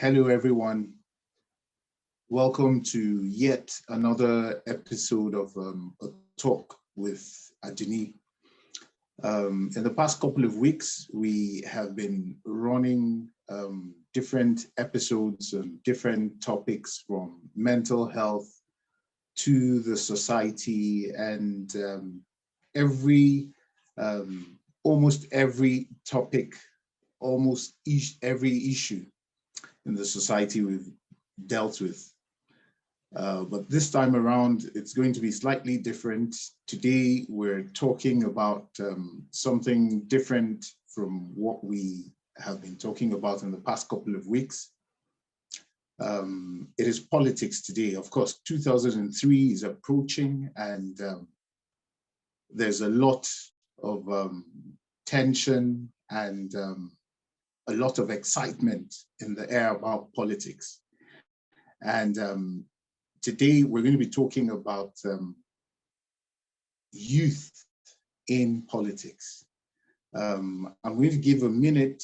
Hello, everyone. Welcome to yet another episode of a talk with Adunni. In the past couple of weeks, we have been running different episodes and different topics from mental health to the society, and almost every topic, almost every issue in the society we've dealt with. But this time around, it's going to be slightly different. Today, we're talking about something different from what we have been talking about in the past couple of weeks. It is politics today. Of course, 2003 is approaching, and there's a lot of tension and a lot of excitement in the air about politics. And today we're going to be talking about youth in politics. I'm going to give a minute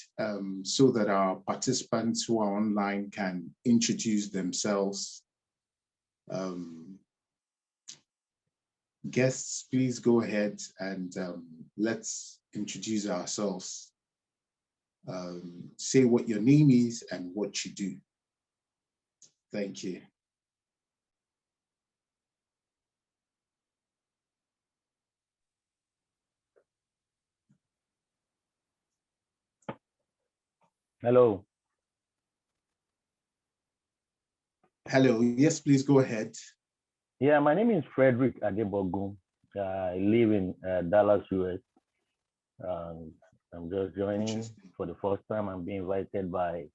so that our participants who are online can introduce themselves. Guests, please go ahead and let's introduce ourselves. Say what your name is and what you do. Thank you. Hello. Hello, yes, please go ahead. Yeah, my name is Frederick Ajebo. I live in Dallas, US. I'm just joining for the first time. I'm being invited by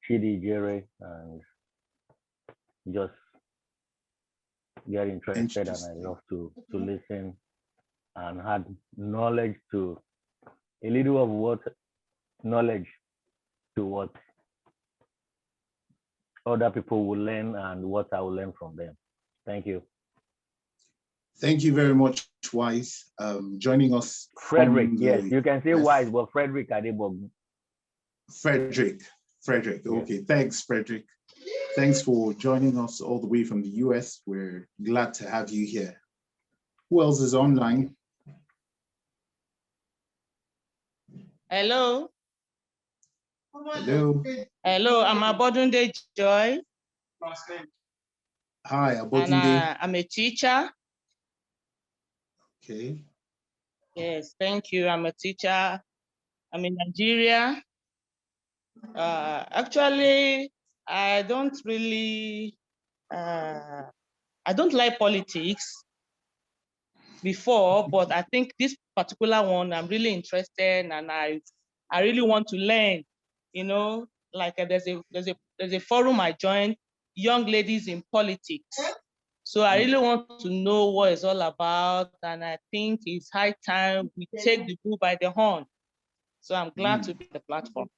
CHIDI, IJERE, and just get interested, and I love to listen and add knowledge to a little of what knowledge to what other people will learn and what I will learn from them. Thank you. Thank you very much, Wise. Joining us. Frederick, yes, you can say Wise, but Frederick Ajebo. Frederick, okay, yes. Thanks, Frederick. Thanks for joining us all the way from the US. We're glad to have you here. Who else is online? Hello. Hello. Hello, I'm Abodunde Joy. Hi, Abodunde. And I'm a teacher. Okay. Yes, thank you. I'm a teacher. I'm in Nigeria. Actually, I don't really, I don't like politics before, but I think this particular one, I'm really interested, and I really want to learn. You know, like there's a forum I joined, Young Ladies in Politics. So I really want to know what it's all about, and I think it's high time we take the bull by the horn. So I'm glad to be on the platform.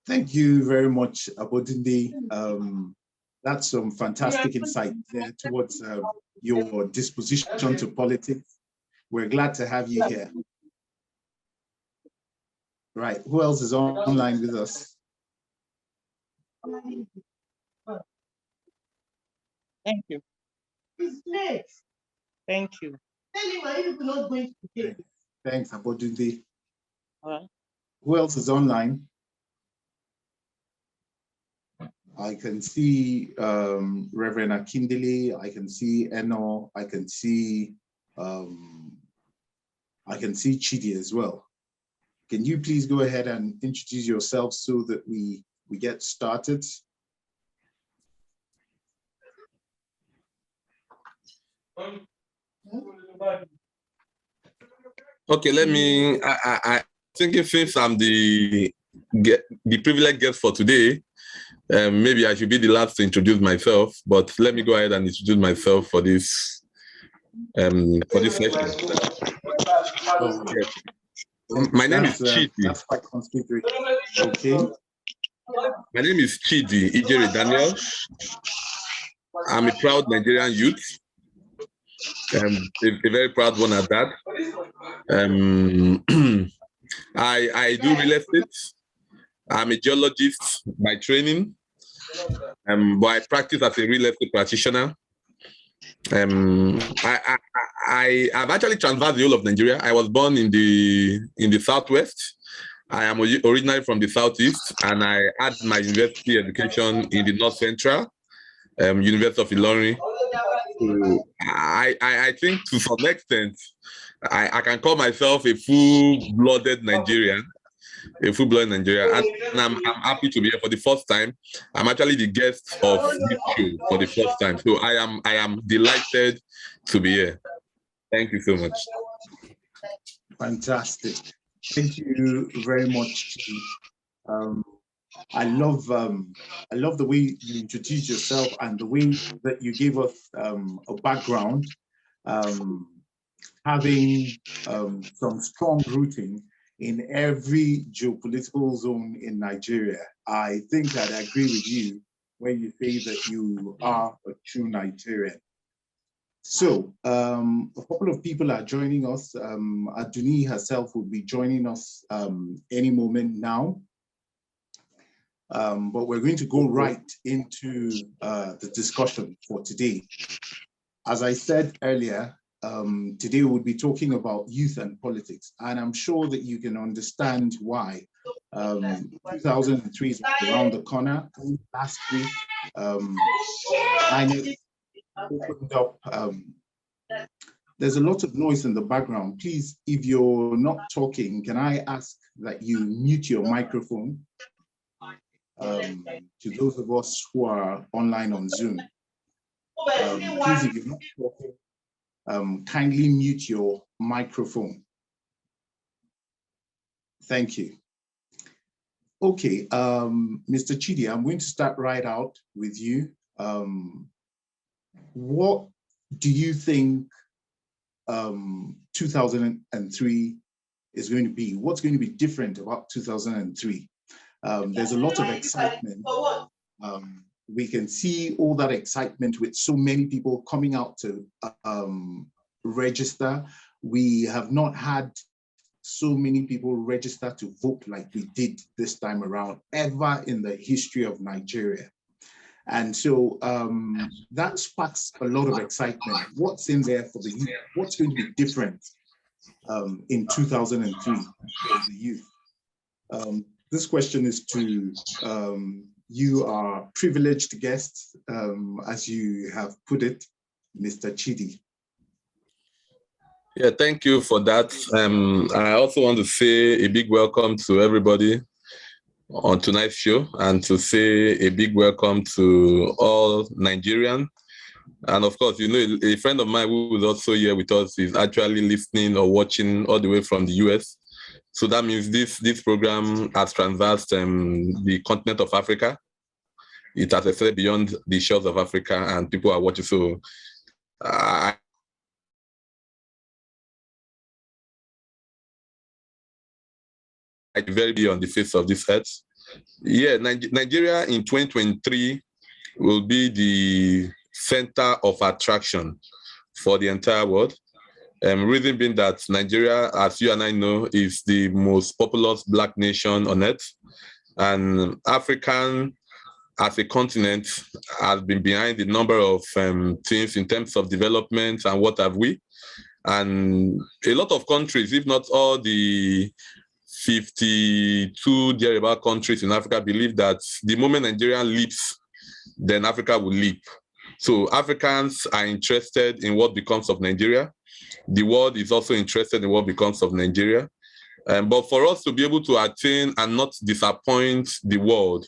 Thank you very much, Abodunde. That's some fantastic insight there towards your disposition to politics. We're glad to have you here. Right, who else is online with us? Thank you. Thank you. Thanks, Abodunde. All right. Who else is online? I can see Reverend Akindele. I can see Eno. I can see Chidi as well. Can you please go ahead and introduce yourself so that we get started? Okay, let me. I think since I'm the privileged guest for today, maybe I should be the last to introduce myself. But let me go ahead and introduce myself for this session. Yes. My name is Chidi. That's quite conspicuous. Okay. My name is Chidi IJERE Daniel. I'm a proud Nigerian youth. A very proud one at that. I do real estate. I'm a geologist by training, but I practice as a real estate practitioner. I've actually traversed the whole of Nigeria. I was born in the southwest. I am originally from the southeast, and I had my university education in the north central, University of Ilorin. So I think to some extent, I can call myself a full-blooded Nigerian. A full-blown Nigeria, and I'm happy to be here for the first time. I'm actually the guest of this show for the first time, so I am delighted to be here. Thank you so much. Fantastic. Thank you very much. I love the way you introduced yourself and the way that you gave us a background, having some strong rooting in every geopolitical zone in Nigeria. I think that I agree with you when you say that you are a true Nigerian. So a couple of people are joining us. Adunni herself will be joining us any moment now. But we're going to go right into the discussion for today. As I said earlier, today we'll be talking about youth and politics, and I'm sure that you can understand why. 2003 is around the corner. Last week, I opened up. There's a lot of noise in the background. Please, if you're not talking, can I ask that you mute your microphone? To those of us who are online on Zoom, please, if you're not talking, kindly mute your microphone. Thank you. Okay, Mr. Chidi, I'm going to start right out with you. What do you think 2003 is going to be? What's going to be different about 2003? There's a lot of excitement. We can see all that excitement with so many people coming out to register. We have not had so many people register to vote like we did this time around ever in the history of Nigeria. And so that sparks a lot of excitement. What's in there for the youth? What's going to be different in 2003 for the youth? This question is to you, our privileged guests, as you have put it, Mr. Chidi. Yeah, thank you for that. I also want to say a big welcome to everybody on tonight's show, and to say a big welcome to all Nigerians. And of course, you know, a friend of mine who is also here with us is actually listening or watching all the way from the US. So that means this program has traversed the continent of Africa. It has extended beyond the shores of Africa, and people are watching. So very be on the face of this earth. Yeah, Nigeria in 2023 will be the center of attraction for the entire world. Reason being that Nigeria, as you and I know, is the most populous Black nation on earth, and African as a continent has been behind a number of things in terms of development and what have we. And a lot of countries, if not all the 52 thereabout countries in Africa, believe that the moment Nigeria leaps, then Africa will leap. So Africans are interested in what becomes of Nigeria. The world is also interested in what becomes of Nigeria. But for us to be able to attain and not disappoint the world,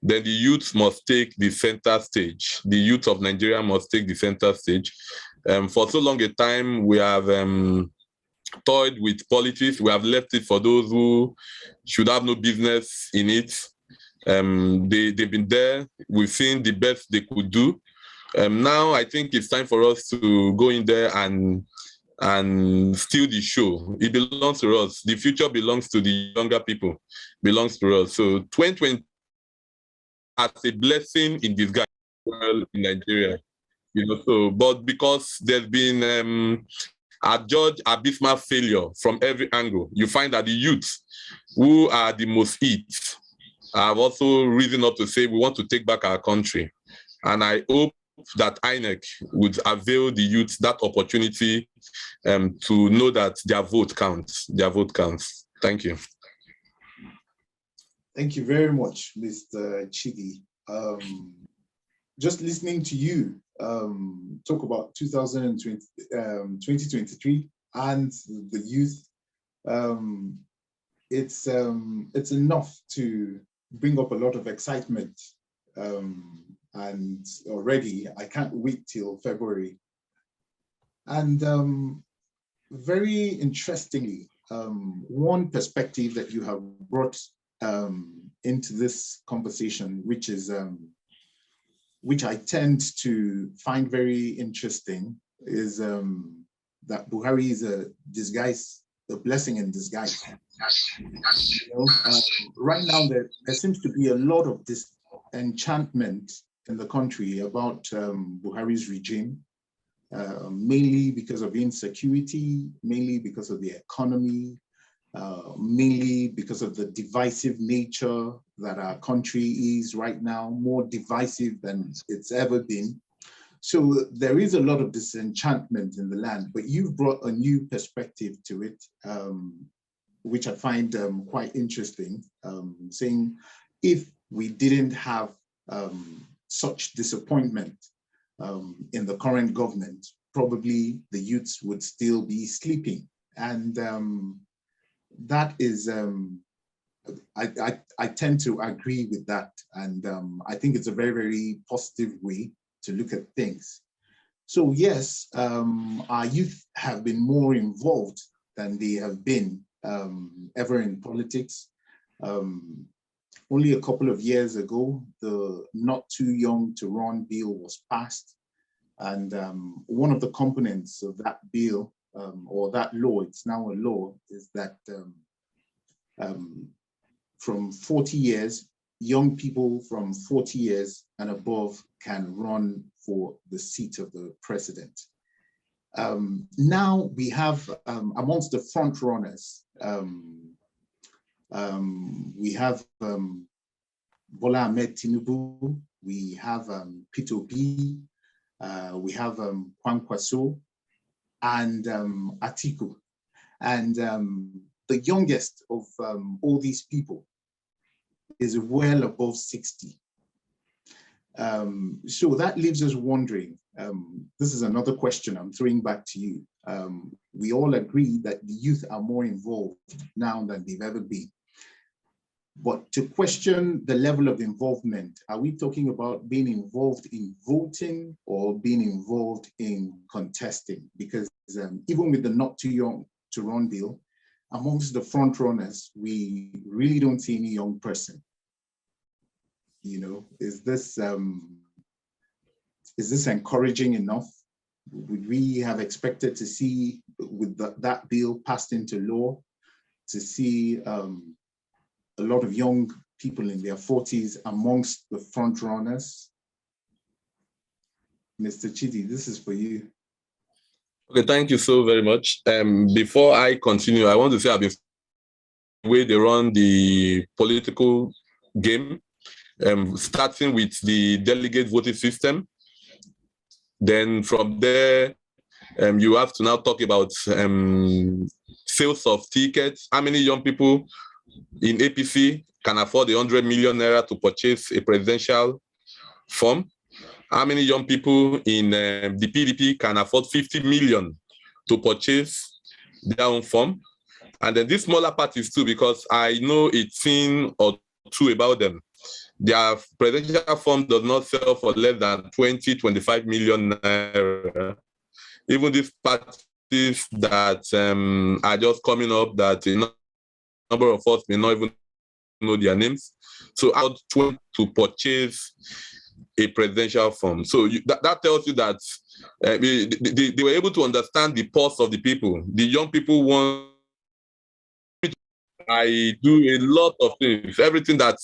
then the youth must take the center stage. The youth of Nigeria must take the center stage. For so long a time, we have toyed with politics. We have left it for those who should have no business in it. They've been there. We've seen the best they could do. Now I think it's time for us to go in there and steal the show. It belongs to us. The future belongs to the younger people, belongs to us. So 2020 as a blessing in disguise in Nigeria, you know. So, but because there's been adjudged abysmal failure from every angle, you find that the youth who are the most hit have also risen up to say we want to take back our country. And I hope that INEC would avail the youth that opportunity to know that their vote counts. Their vote counts. Thank you. Thank you very much, Mr. Chidi. Just listening to you talk about 2023 and the youth, it's enough to bring up a lot of excitement. And already I can't wait till February. And very interestingly, one perspective that you have brought into this conversation, which is which I tend to find very interesting, is that Buhari is a blessing in disguise. You know, right now there seems to be a lot of disenchantment in the country about Buhari's regime, mainly because of insecurity, mainly because of the economy, mainly because of the divisive nature that our country is right now, more divisive than it's ever been. So there is a lot of disenchantment in the land, but you've brought a new perspective to it, which I find quite interesting, saying if we didn't have such disappointment in the current government, probably the youths would still be sleeping. And that is, I tend to agree with that. And I think it's a very, very positive way to look at things. So yes, our youth have been more involved than they have been ever in politics. Only a couple of years ago, the Not Too Young to Run bill was passed. And one of the components of that bill, or that law, it's now a law, is that from 40 years, young people from 40 years and above can run for the seat of the president. Now we have, amongst the front runners, we have Bola Ahmed Tinubu, we have Peter Obi, we have Kwankwaso, and Atiku. And the youngest of all these people is well above 60. So that leaves us wondering, this is another question I'm throwing back to you. We all agree that the youth are more involved now than they've ever been. But to question the level of involvement, are we talking about being involved in voting or being involved in contesting? Because even with the Not Too Young to Run bill, amongst the front runners, we really don't see any young person. You know, is this encouraging enough? Would we have expected to see, with that bill passed into law, to see a lot of young people in their 40s amongst the front runners? Mr. Chidi, this is for you. Okay, thank you so very much. Before I continue, I want to say I've been the way they run the political game, starting with the delegate voting system. Then from there, you have to now talk about sales of tickets. How many young people in APC can afford the 100 million naira to purchase a presidential form? How many young people in the PDP can afford 50 million to purchase their own form? And then these smaller parties too, because I know a thing or two about them. Their presidential form does not sell for less than 20, 25 million naira. Even these parties that are just coming up, that a number of us may not even know their names. So out to purchase a presidential form. So that tells you that they were able to understand the pulse of the people. The young people want. I do a lot of things, everything that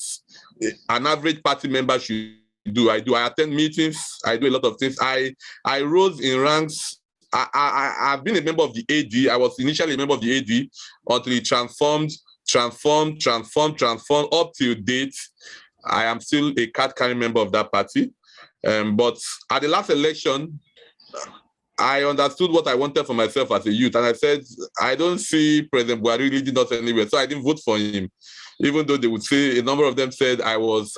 an average party member should do. I attend meetings. I do a lot of things. I rose in ranks. I've been a member of the AD. I was initially a member of the AD until it transformed transformed up till date. I am still a card-carrying member of that party. But at the last election, I understood what I wanted for myself as a youth. And I said, I don't see President Buhari leading us anywhere. So I didn't vote for him. Even though they would say, a number of them said I was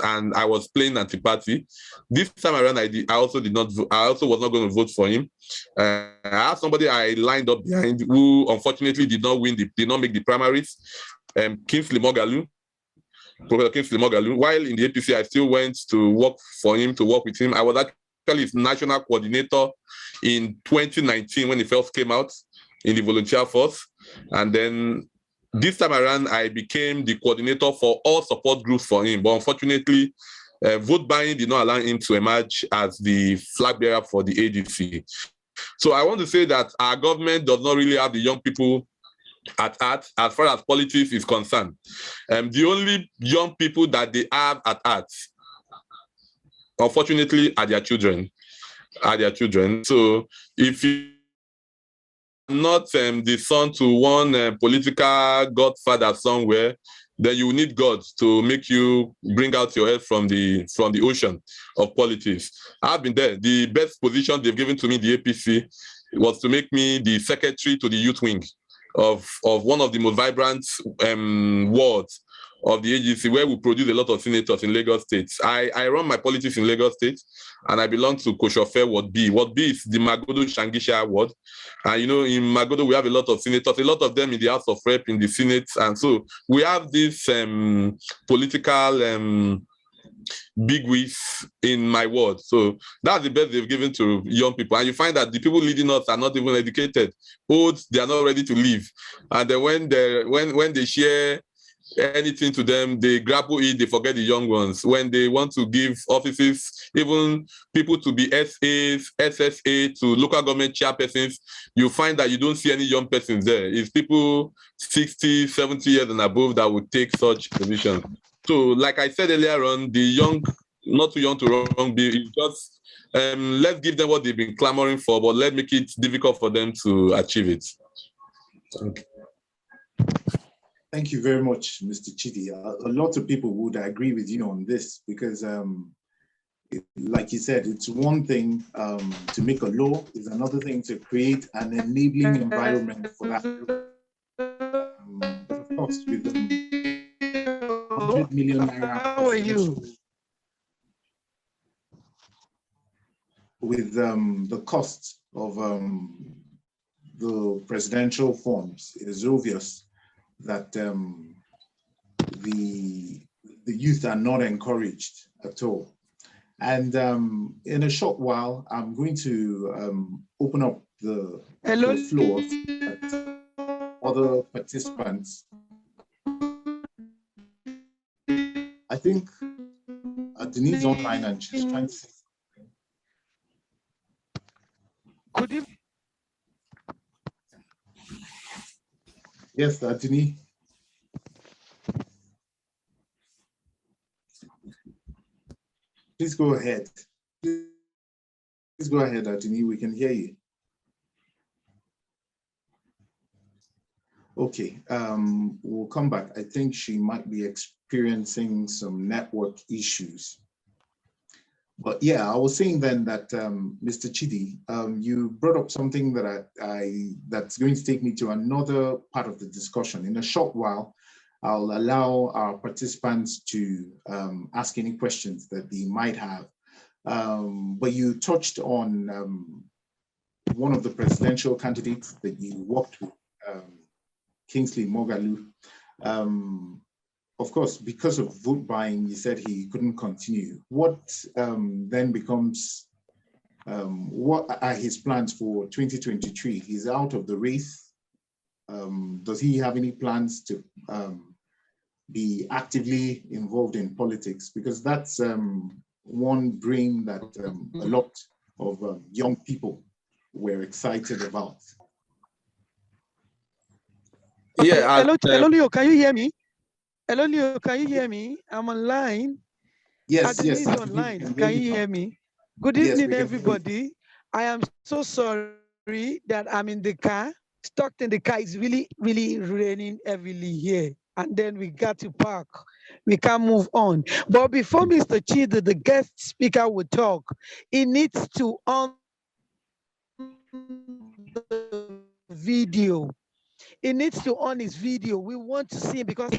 playing anti-party. This time around, I also did not vote. I also was not going to vote for him. I had somebody I lined up behind who unfortunately did not make the primaries, Kingsley Moghalu. Professor Kingsley Moghalu. While in the APC, I still went to work with him. I was actually his national coordinator in 2019 when he first came out in the volunteer force. And then this time around, I became the coordinator for all support groups for him. But unfortunately, vote buying did not allow him to emerge as the flag bearer for the ADC. So I want to say that our government does not really have the young people at heart as far as politics is concerned. The only young people that they have at heart, unfortunately, are their children. So if you are not the son to one political godfather somewhere, then you need God to make you bring out your head from the ocean of politics. I've been there. The best position they've given to me, the APC, was to make me the secretary to the youth wing of one of the most vibrant wards of the agency, where we produce a lot of senators in Lagos State. I run my politics in Lagos State, and I belong to Koshofe Ward B. Ward B is the Magodo Shangisha ward. And in Magodo, we have a lot of senators, a lot of them in the House of Rep, in the Senate. And so we have this political bigwigs in my ward. So that's the best they've given to young people. And you find that the people leading us are not even educated. Old, they are not ready to leave. And then when they share anything to them, they grapple it, they forget the young ones. When they want to give offices, even people to be SAs, SSA, to local government chairpersons, you find that you don't see any young persons there. It's people 60, 70 years and above that would take such positions. So, like I said earlier on, the young, not too young to wrong, just let's give them what they've been clamoring for, but let's make it difficult for them to achieve it. Thank you. Thank you very much, Mr. Chidi. A lot of people would agree with you on this because, like you said, it's one thing to make a law, it's another thing to create an enabling environment for that. Of course, with the 100 million naira. How are you? With the cost of the presidential forms, it is obvious that the youth are not encouraged at all. And in a short while, I'm going to open up the floor to other participants. I think Denise online and she's trying to say Could you? yes, Denise. Please go ahead. Please go ahead, Denise. We can hear you. Okay, we'll come back. I think she might be experiencing some network issues. But yeah, I was saying then that Mr. Chidi, you brought up something that that's going to take me to another part of the discussion. In a short while, I'll allow our participants to ask any questions that they might have. But you touched on one of the presidential candidates that you worked with, Kingsley Moghalu. Of course, because of vote buying, you said he couldn't continue. What then becomes, what are his plans for 2023? He's out of the race. Does he have any plans to be actively involved in politics? Because that's one dream that a lot of young people were excited about. Yeah. Hello, Leo, can you hear me? Hello, Leo, can you hear me? I'm online. Yes, yes. Is online. Can you hear me? Good evening, everybody. I am so sorry that I'm in the car. Stuck in the car. It's really, really raining heavily here. and then we got to park. We can move on. But before Mr. Chidi, the guest speaker, will talk, he needs to on the video. He needs to on his video. We want to see him because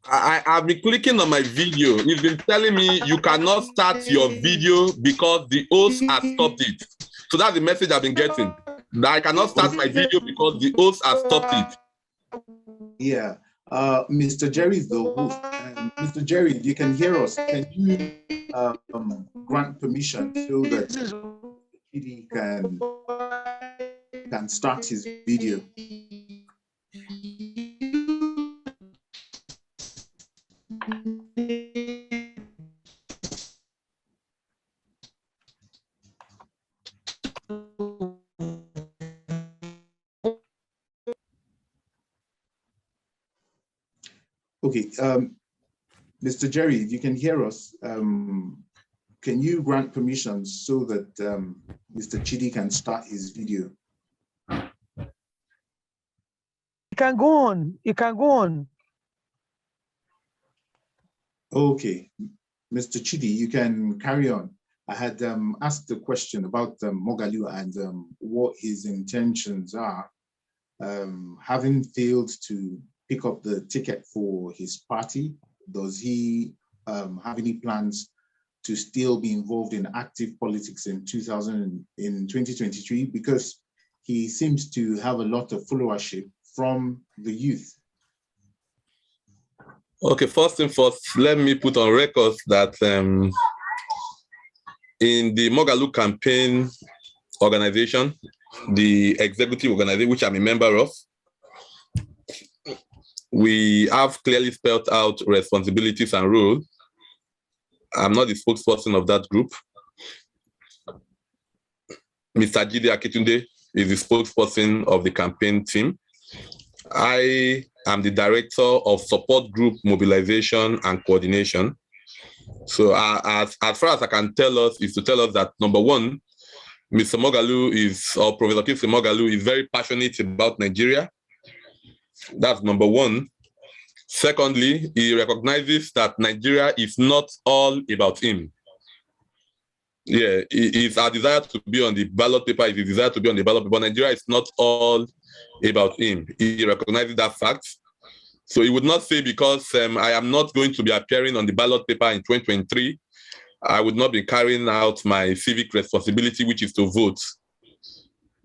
I've been clicking on my video. It's been telling me you cannot start your video because the host has stopped it. So that's the message I've been getting. That I cannot start my video because the host has stopped it. Yeah. Mr. Jerry is the host. Mr. Jerry, you can hear us. Can you grant permission so that Chidi can start his video? Okay, Mr. Jerry, if you can hear us, can you grant permission so that Mr. Chidi can start his video? you can go on. You can go on. Okay, Mr. Chidi, you can carry on. I had asked a question about Moghalu and what his intentions are, having failed to pick up the ticket for his party. Does he have any plans to still be involved in active politics in 2023? Because he seems to have a lot of followership from the youth. Okay, first and first, let me put on record that in the Moghalu campaign organization, the executive organization, which I'm a member of, we have clearly spelled out responsibilities and roles. I'm not the spokesperson of that group. Mr. Chidi Akitunde is the spokesperson of the campaign team. I am the director of support group mobilization and coordination. So as far as I can tell us is to tell us that, number one, Mr. Moghalu is, or Professor Kingsley Moghalu is very passionate about Nigeria. That's number one. Secondly, he recognizes that Nigeria is not all about him. Yeah, it's our desire to be on the ballot paper, it's his desire to be on the ballot paper, but Nigeria is not all about him. He recognizes that fact. So he would not say because I am not going to be appearing on the ballot paper in 2023, I would not be carrying out my civic responsibility, which is to vote.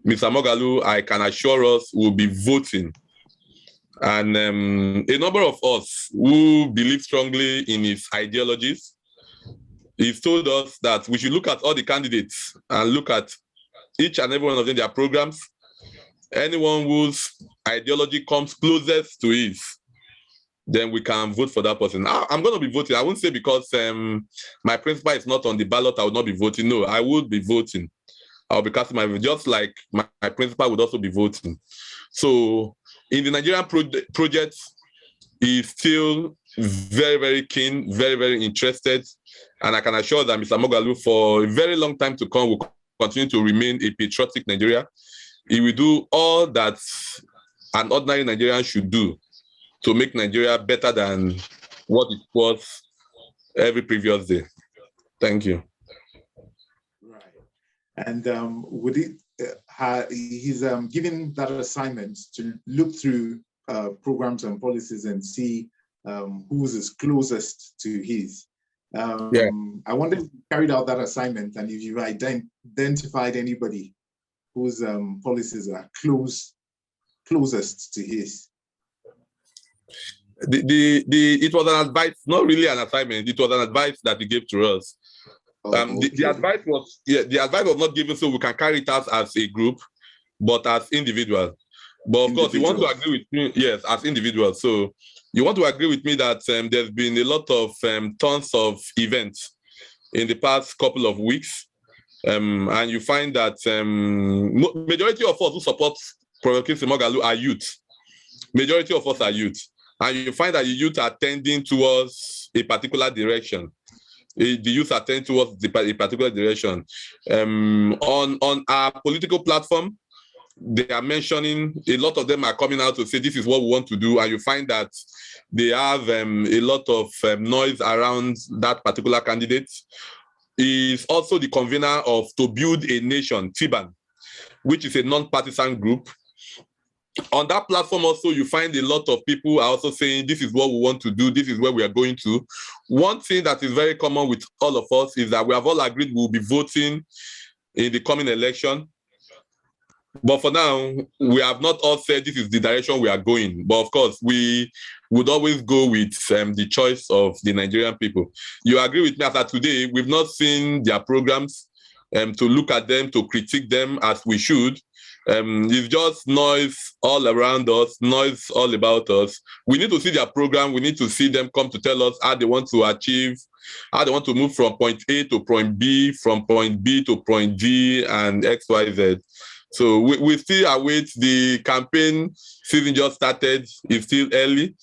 Mr. Moghalu, I can assure us, will be voting. And a number of us who believe strongly in his ideologies, he's told us that we should look at all the candidates and look at each and every one of them, their programs. Anyone whose ideology comes closest to his, then we can vote for that person. I'm going to be voting. I won't say because my principal is not on the ballot, I will not be voting. No, I would be voting. I'll be casting my vote, just like my principal would also be voting. So in the Nigerian project, he's still very, very keen, very, very interested. And I can assure that Mr. Moghalu, for a very long time to come, will continue to remain a patriotic Nigeria. He will do all that an ordinary Nigerian should do to make Nigeria better than what it was every previous day. Thank you. Right. And would it, he's given that assignment to look through programs and policies and see who's is closest to his. Yeah. I wonder if you carried out that assignment and if you've identified anybody whose policies are closest to his. It was an advice, not really an assignment. It was an advice that he gave to us. Okay. The advice was not given so we can carry it out as a group, but as individuals. But of course, you want to agree with me, yes, as individuals. So you want to agree with me that there's been a lot of tons of events in the past couple of weeks, and you find that majority of us who support Professor Kingsley Moghalu are youth. Majority of us are youth, and you find that the youth are tending towards a particular direction. The youth are tending towards a particular direction. On our political platform, they are mentioning, a lot of them are coming out to say this is what we want to do, and you find that they have a lot of noise around that particular candidate. He is also the convener of To Build a Nation, TIBAN, which is a non-partisan group. On that platform also, you find a lot of people are also saying, this is what we want to do, this is where we are going to. One thing that is very common with all of us is that we have all agreed we'll be voting in the coming election. But for now, we have not all said this is the direction we are going. But of course, we would always go with the choice of the Nigerian people. You agree with me that today, we've not seen their programs to look at them, to critique them as we should. It's just noise all around us, noise all about us. We need to see their program. We need to see them come to tell us how they want to achieve, how they want to move from point A to point B, from point B to point D, and X, Y, Z. So we still await. The campaign season just started. It's still early.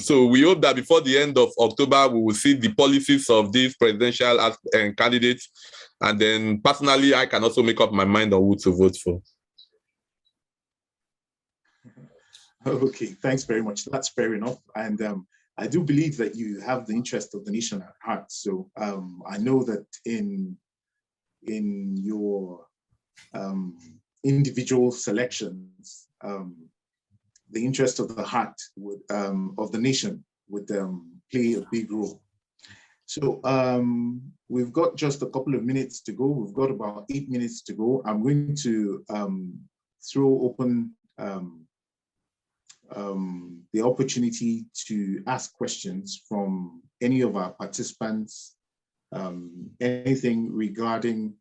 So we hope that before the end of October, we will see the policies of these presidential candidates. And then personally, I can also make up my mind on who to vote for. Okay, thanks very much. That's fair enough. And I do believe that you have the interest of the nation at heart. So I know that in your individual selections, the interest of the heart would, of the nation would play a big role. So we've got just a couple of minutes to go. We've got about 8 minutes to go. I'm going to throw open the opportunity to ask questions from any of our participants, anything regarding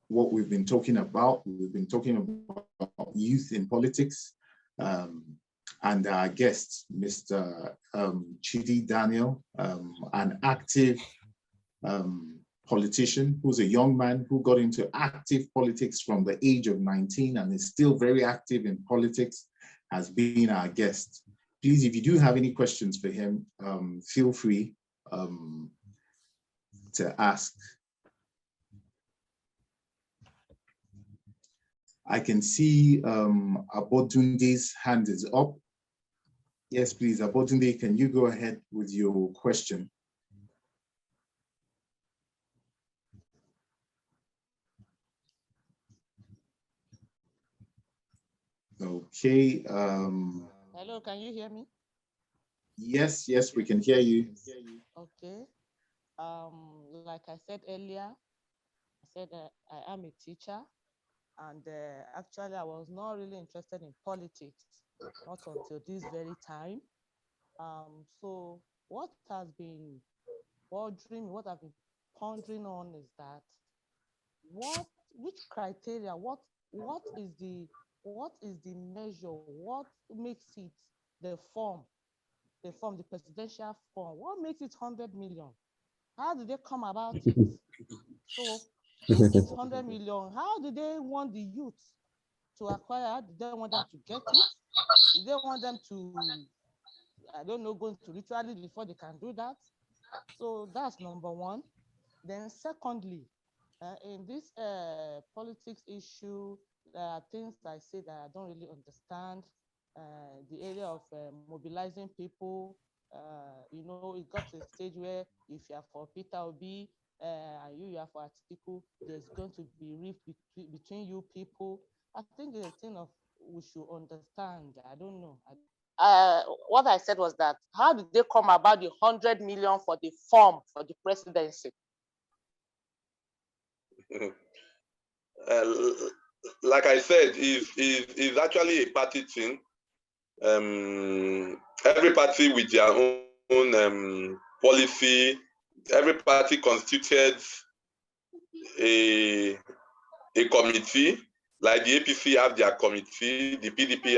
what we've been talking about. We've been talking about youth in politics, and our guest, Mr. Chidi Daniel, an active politician who's a young man who got into active politics from the age of 19 and is still very active in politics, has been our guest. Please, if you do have any questions for him, feel free to ask. I can see Abodunde's hand is up. Yes, please, Abodunde, can you go ahead with your question? Okay. Hello, can you hear me? Yes, yes, we can hear you. Okay. Like I said earlier, I said I am a teacher, and actually I was not really interested in politics, not until this very time. So what has been bothering me, what I've been pondering on is that which criteria, what is the measure, what makes it the presidential form, what makes it 100 million? How did they come about it? So if it's 100 million, how do they want the youth to acquire? Do they want them to get it? Do they want them to, I don't know, go into ritually before they can do that? So that's number one. Then secondly, in this politics issue, there are things I say that I don't really understand. The area of mobilizing people, you know, it got to a stage where if you are for Peter Obi and you are for Atiku, there's going to be rift between you people. I think it's a thing of we should understand. I don't know. What I said was that how did they come about the 100 million for the form for the presidency? Like I said, is actually a party thing. Every party with their own policy. Every party constituted a committee. Like the APC have their committee, the PDP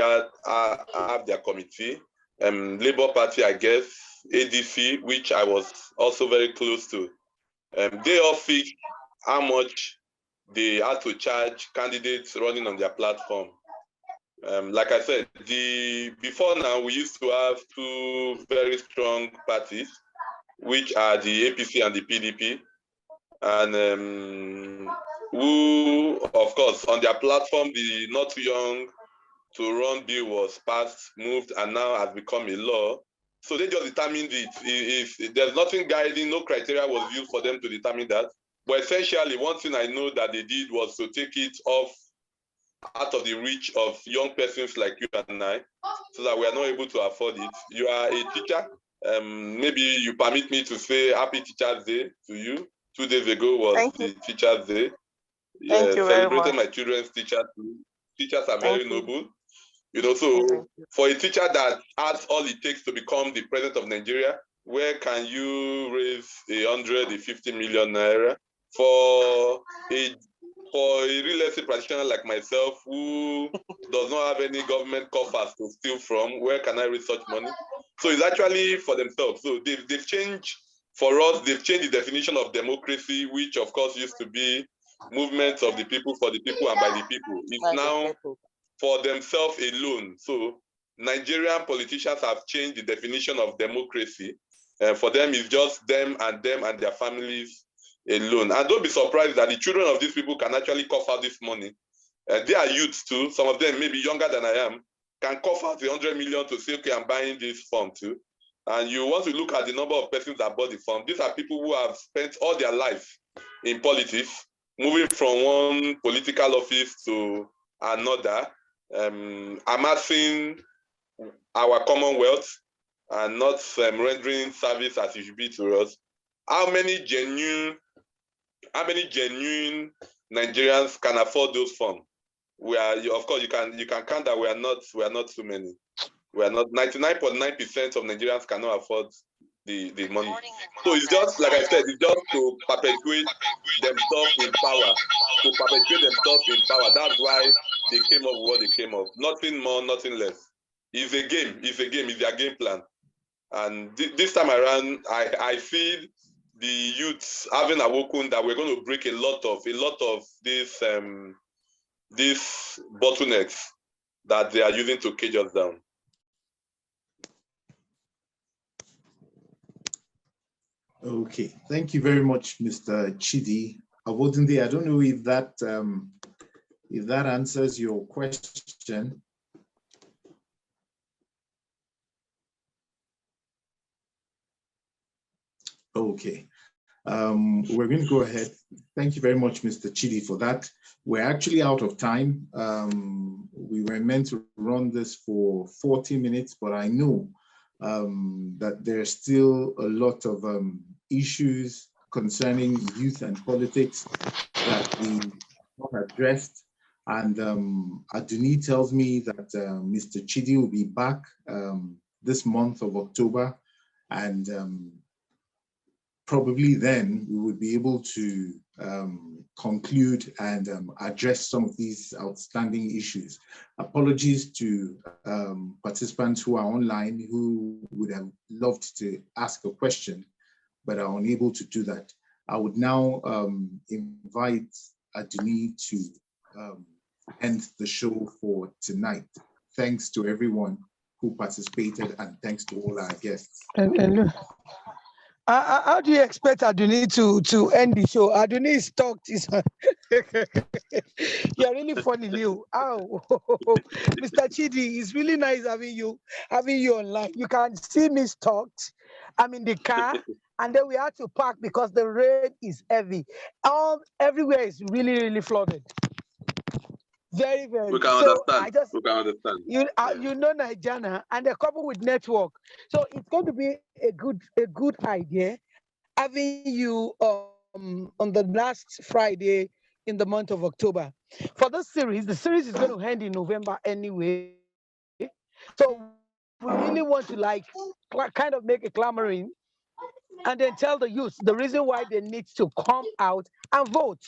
have their committee. Labour Party, I guess, ADC, which I was also very close to. They all fixed how much they had to charge candidates running on their platform. Like I said, before now, we used to have two very strong parties, which are the APC and the PDP. and who, of course, on their platform, the Not Too Young to Run bill was passed, moved, and now has become a law. So they just determined it. If there's nothing guiding, no criteria was used for them to determine that. But essentially, one thing I know that they did was to take it off out of the reach of young persons like you and I, so that we are not able to afford it. You are a teacher. Maybe you permit me to say Happy Teachers Day to you. 2 days ago was the Teachers Day. Yeah, celebrated my children's teachers. Teachers are very noble. You know, so for a teacher that has all it takes to become the president of Nigeria, where can you raise 150 million naira? For a real estate practitioner like myself who does not have any government coffers to steal from, where can I raise such money? So it's actually for themselves. So they've changed, for us, they've changed the definition of democracy, which of course used to be movements of the people, for the people, and by the people. It's now for themselves alone. So Nigerian politicians have changed the definition of democracy. For them, it's just them and their families alone. And don't be surprised that the children of these people can actually cough out this money. They are youths too. Some of them, maybe younger than I am, can cough out 100 million to say, okay, I'm buying this farm too. And you want to look at the number of persons that bought the farm. These are people who have spent all their life in politics, moving from one political office to another, amassing our commonwealth and not rendering service as it should be to us. How many genuine Nigerians can afford those funds? Of course, you can count that we are not too many. We are not 99.9% of Nigerians cannot afford the money. So it's just like I said, it's just to perpetuate themselves in power. To perpetuate themselves in power. That's why they came up with what they came up. Nothing more, nothing less. It's a game. It's their game plan. And this time around, I feel the youths having awoken that we're going to break a lot of these bottlenecks that they are using to cage us down. Okay, thank you very much, Mr. Chidi. Awodunde, I don't know if that answers your question. Okay, we're going to go ahead. Thank you very much, Mr. Chidi, for that. We're actually out of time. We were meant to run this for 40 minutes, but I know that there's still a lot of issues concerning youth and politics that we not addressed. And Adunni tells me that Mr. Chidi will be back this month of October, and probably then we would be able to conclude and address some of these outstanding issues. Apologies to participants who are online who would have loved to ask a question, but are unable to do that. I would now invite Adunni to end the show for tonight. Thanks to everyone who participated, and thanks to all our guests. How do you expect Adunni to end the show? Adunni is talked. You're really funny, you. Oh, Mr. Chidi, it's really nice having you online. You can see me stalked. I'm in the car, and then we had to park because the rain is heavy. Everywhere is really, really flooded. Very, very. We can understand. We can understand. You know Nigeria, and a couple with network. So it's going to be a good idea having you on the last Friday in the month of October. For this series, the series is going to end in November anyway. So we really want to kind of make a clamoring and then tell the youth the reason why they need to come out and vote.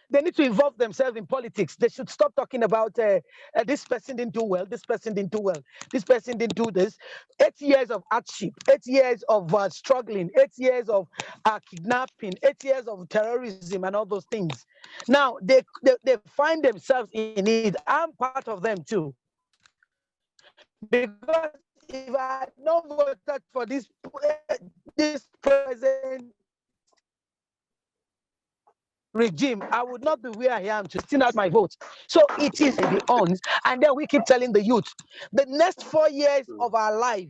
They need to involve themselves in politics. They should stop talking about this person didn't do well, this person didn't do well, this person didn't do this. 8 years of hardship, 8 years of struggling, 8 years of kidnapping, 8 years of terrorism and all those things. Now, they find themselves in it. I'm part of them too. Because if I had not voted for this president, regime, I would not be where I am to still out my vote. So it is the ons. And then we keep telling the youth, the next 4 years of our life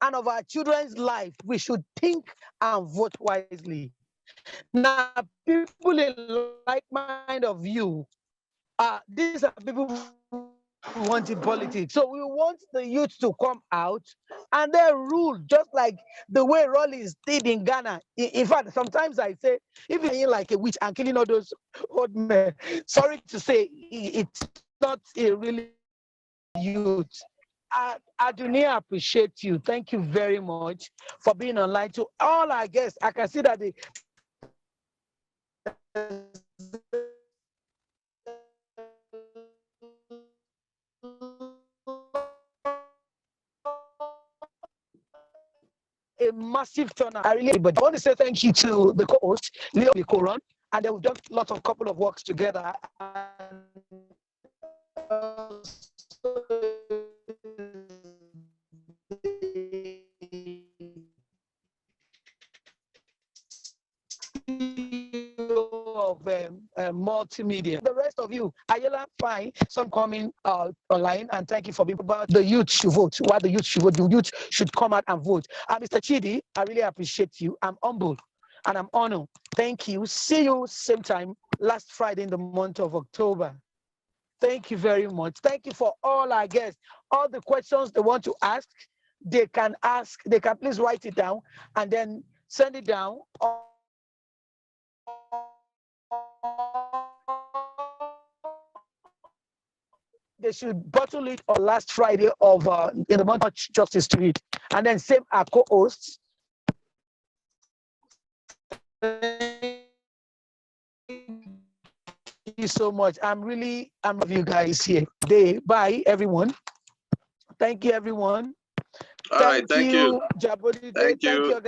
and of our children's life, we should think and vote wisely. Now, people in like mind of you, these are people we want in politics. So we want the youth to come out and then rule, just like the way Rollins did in Ghana. In fact, sometimes I say, if you're like a witch and killing all those old men, sorry to say, it's not a really youth. Adunni, I appreciate you. Thank you very much for being online. To all our guests, I can see that the a massive turnout. But I want to say thank you to the co-host, Leo Koron, and then we've done lots of couple of works together. Of multimedia. The rest of you, Ayala, fine. Some coming online, and thank you for being about the youth should vote. Why the youth should vote? The youth should come out and vote. Mr. Chidi, I really appreciate you. I'm humbled and I'm honored. Thank you. See you same time last Friday in the month of October. Thank you very much. Thank you for all our guests. All the questions they want to ask, they can ask. They can please write it down and then send it down. They should bottle it on last Friday of in the month of justice to it, and then save our co-hosts. Thank you so much. I'm of you guys here. Bye, everyone. Thank you, everyone. All right, thank you. Jabodi. Thank you. Thank you.